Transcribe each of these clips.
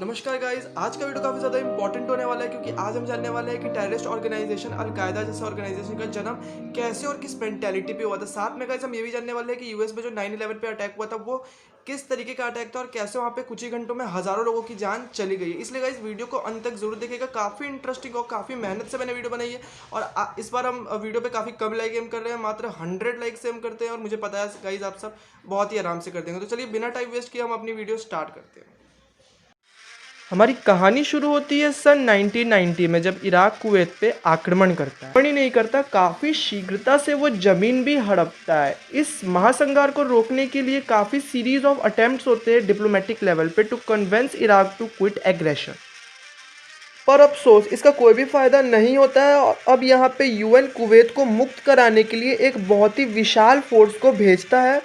नमस्कार गाइस, आज का वीडियो काफ़ी ज़्यादा इंपॉर्टेंट होने वाला है क्योंकि आज हम जानने वाले हैं कि टेररिस्ट ऑर्गेनाइजेशन अल-कायदा जैसे ऑर्गेनाइजेशन का जन्म कैसे और किस मेंटालिटी पे हुआ था। साथ में गाइस हम ये भी जानने वाले हैं कि यूएस में जो 9/11 पे अटैक हुआ था वो किस तरीके का अटैक था और कैसे वहाँ पे कुछ ही घंटों में हज़ारों लोगों की जान चली गई है। इसलिए गाइस वीडियो को अंत तक ज़रूर देखिएगा, काफ़ी इंटरेस्टिंग और काफ़ी मेहनत से मैंने वीडियो बनाई है। और इस बार हम वीडियो पे काफ़ी कम लाइक एम कर रहे हैं, मात्र 100 लाइक से हम करते हैं और मुझे पता है गाइस आप सब बहुत ही आराम से कर देंगे। तो चलिए बिना टाइम वेस्ट किए हम अपनी वीडियो स्टार्ट करते हैं। हमारी कहानी शुरू होती है सन 1990 में, जब इराक कुवैत पे आक्रमण करता है। नहीं करता, काफ़ी शीघ्रता से वो ज़मीन भी हड़पता है। इस महासंहार को रोकने के लिए काफ़ी सीरीज ऑफ अटेम्प्ट्स होते हैं डिप्लोमेटिक लेवल पे to convince Iraq to quit aggression. पर अफसोस इसका कोई भी फ़ायदा नहीं होता है और अब यहाँ पे यूएन कुवैत को मुक्त कराने के लिए एक बहुत ही विशाल फोर्स को भेजता है।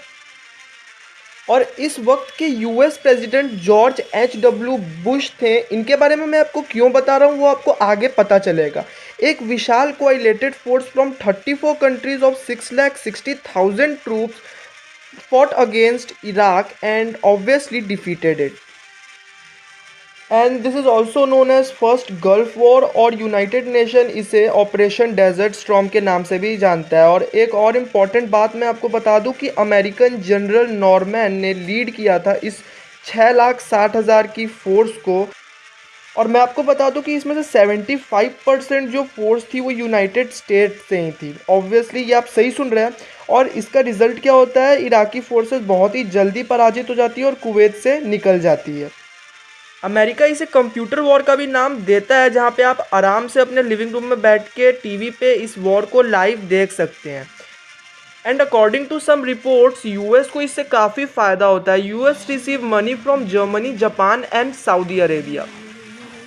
और इस वक्त के US president George H.W. Bush थे। इनके बारे में मैं आपको क्यों बता रहा हूँ वो आपको आगे पता चलेगा। एक विशाल coalited force from 34 countries of 6,60,000 troops fought against Iraq and obviously defeated it. And this is also known as first Gulf War और यूनाइटेड नेशन इसे ऑपरेशन डेजर्ट स्टॉर्म के नाम से भी जानता है। और एक और इम्पॉर्टेंट बात मैं आपको बता दूं कि अमेरिकन जनरल नॉर्मैन ने लीड किया था इस 6,60,000 की फोर्स को। और मैं आपको बता दूं कि इसमें से 75% जो फोर्स थी वो यूनाइटेड स्टेट से ही थी। ऑब्वियसली ये आप सही सुन रहे हैं। और इसका रिजल्ट क्या होता है, इराकी फोर्सेस बहुत ही जल्दी पराजित हो जाती है और कुवैत से निकल जाती है। अमेरिका इसे कंप्यूटर वॉर का भी नाम देता है, जहां पे आप आराम से अपने लिविंग रूम में बैठ के टीवी पे इस वॉर को लाइव देख सकते हैं। And according to some reports US को इससे काफ़ी फ़ायदा होता है। US receive money from Germany, Japan and Saudi Arabia.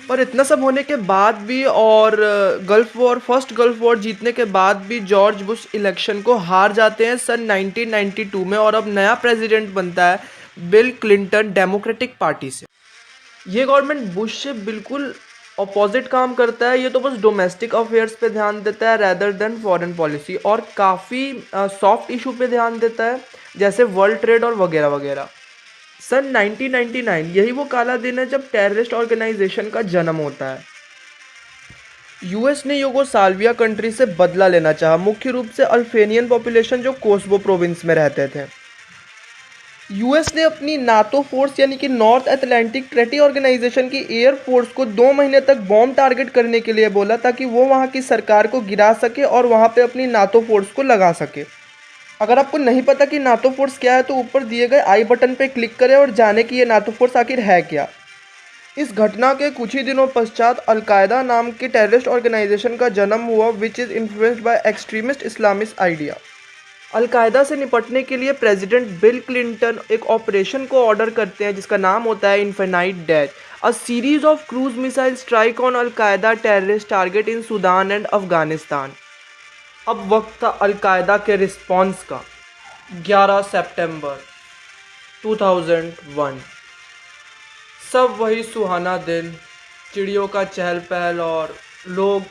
पर इतना सब होने के बाद भी और फर्स्ट गल्फ वॉर जीतने के बाद भी जॉर्ज बुश इलेक्शन को हार जाते हैं सन 1992 में। और अब नया प्रेसिडेंट बनता है बिल क्लिंटन डेमोक्रेटिक पार्टी से। ये गवर्नमेंट बुश से बिल्कुल अपोजिट काम करता है। ये तो बस डोमेस्टिक अफेयर्स पे ध्यान देता है रैदर देन फॉरेन पॉलिसी, और काफ़ी सॉफ्ट इशू पे ध्यान देता है जैसे वर्ल्ड ट्रेड और वगैरह वगैरह। सन 1999 यही वो काला दिन है जब टेररिस्ट ऑर्गेनाइजेशन का जन्म होता है। यूएस ने यूगोस्लाविया कंट्री से बदला लेना चाहा, मुख्य रूप से अल्फेनियन पॉपुलेशन जो कोसोवो प्रोविंस में रहते थे। यूएस ने अपनी नाटो फोर्स यानी कि नॉर्थ अटलांटिक ट्रेटी ऑर्गेनाइजेशन की एयर फोर्स को 2 महीने तक बॉम्ब टारगेट करने के लिए बोला ताकि वो वहाँ की सरकार को गिरा सके और वहाँ पे अपनी नाटो फोर्स को लगा सके। अगर आपको नहीं पता कि नाटो फोर्स क्या है तो ऊपर दिए गए आई बटन पे क्लिक करें और जाने कि ये नाटो फोर्स आखिर है क्या। इस घटना के कुछ ही दिनों पश्चात अल-कायदा नाम के टेररिस्ट ऑर्गेनाइजेशन का जन्म हुआ, which is influenced by extremist Islamist idea. Al Qaeda से निपटने के लिए प्रेसिडेंट बिल क्लिंटन एक ऑपरेशन को ऑर्डर करते हैं जिसका नाम होता है Infinite Dash, a series of cruise missile strike on al Qaeda terrorist target in Sudan and Afghanistan. अब वक्त था अल-कायदा के रिस्पॉन्स का। 11 सितंबर 2001, सब वही सुहाना दिन, चिड़ियों का चहल पहल और लोग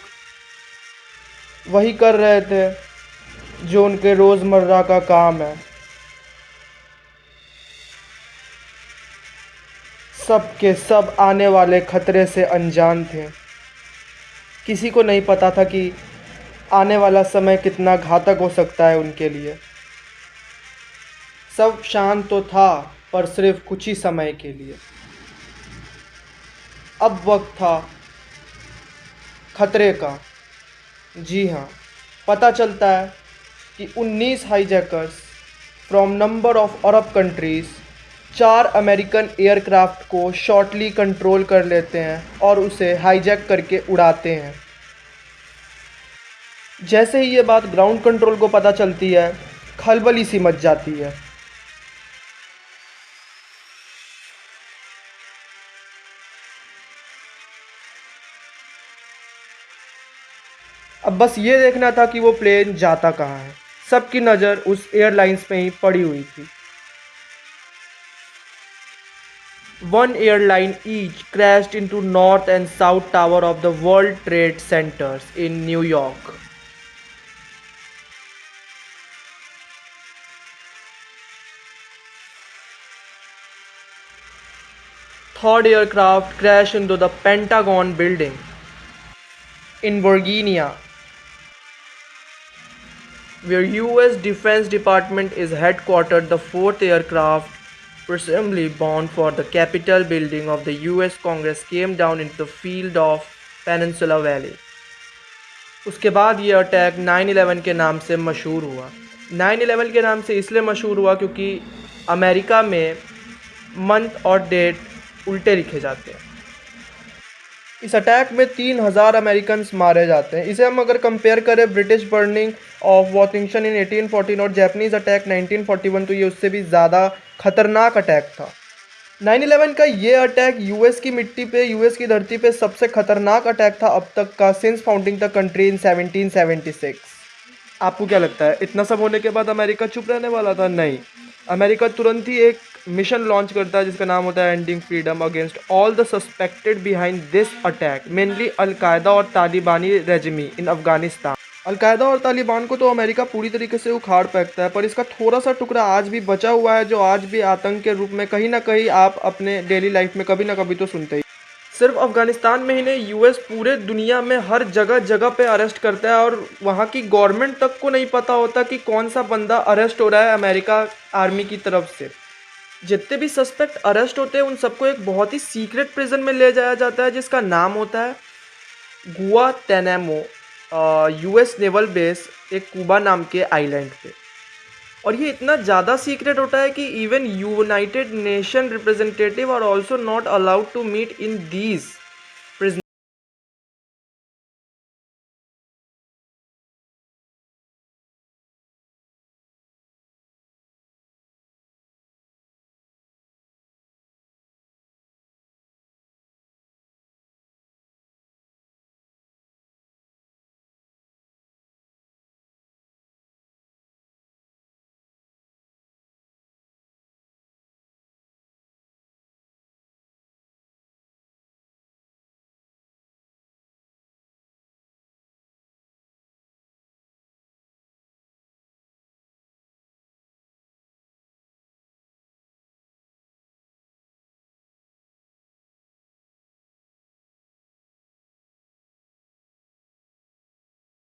वही कर रहे थे जो उनके रोज़मर्रा का काम है। सब के सब आने वाले खतरे से अनजान थे। किसी को नहीं पता था कि आने वाला समय कितना घातक हो सकता है उनके लिए। सब शांत तो था पर सिर्फ कुछ ही समय के लिए। अब वक्त था खतरे का। जी हाँ, पता चलता है कि 19 hijackers from number of Arab countries 4 American aircraft को शॉर्टली कंट्रोल कर लेते हैं और उसे हाईजैक करके उड़ाते हैं। जैसे ही ये बात ग्राउंड कंट्रोल को पता चलती है, खलबली सी मच जाती है। अब बस ये देखना था कि वो प्लेन जाता कहाँ है। सबकी नज़र उस एयरलाइंस पे ही पड़ी हुई थी। One airline each crashed into North and South Tower of the World Trade Centers in New York. third aircraft crashed into the Pentagon building in Virginia, where US Defense Department is headquartered. The fourth aircraft, presumably bound for the Capitol building of the US Congress, came down into the field of Peninsula Valley. उसके बाद ये attack 9/11 के नाम से मशहूर हुआ। 9/11 के नाम से इसलिए मशहूर हुआ क्योंकि अमेरिका में मंथ और डेट उल्टे लिखे जाते हैं। इस अटैक में 3000 अमेरिकन मारे जाते हैं। इसे हम अगर कंपेयर करें ब्रिटिश बर्निंग ऑफ वॉशिंगटन इन 1814 और जैपनीज़ अटैक 1941, तो ये उससे भी ज़्यादा खतरनाक अटैक था। 9/11 का ये अटैक यूएस की मिट्टी पे, यूएस की धरती पे सबसे खतरनाक अटैक था अब तक का, since founding the country in 1776। आपको क्या लगता है, इतना सब होने के बाद अमेरिका चुप रहने वाला था? नहीं, अमेरिका तुरंत ही एक मिशन लॉन्च करता है जिसका नाम होता है ending freedom against all the suspected behind this attack, mainly al Qaeda और तालिबानी रेजिमी इन अफगानिस्तान। अलकायदा और तालिबान को तो अमेरिका पूरी तरीके से उखाड़ फेंकता है, पर इसका थोड़ा सा टुकड़ा आज भी बचा हुआ है, जो आज भी आतंक के रूप में कहीं ना कहीं आप अपने डेली लाइफ में कभी ना कभी तो सुनते ही। सिर्फ अफगानिस्तान में ही नहीं, यूएस पूरे दुनिया में हर जगह जगह पे अरेस्ट करता है और वहाँ की गवर्नमेंट तक को नहीं पता होता कि कौन सा बंदा अरेस्ट हो रहा है अमेरिका आर्मी की तरफ से। जितने भी सस्पेक्ट अरेस्ट होते हैं उन सबको एक बहुत ही सीक्रेट प्रिजन में ले जाया जाता है जिसका नाम होता है गुआंतानामो, यूएस नेवल बेस एक कुबा नाम के आइलैंड पे। और ये इतना ज़्यादा सीक्रेट होता है कि even United Nation representative are also not allowed to meet in these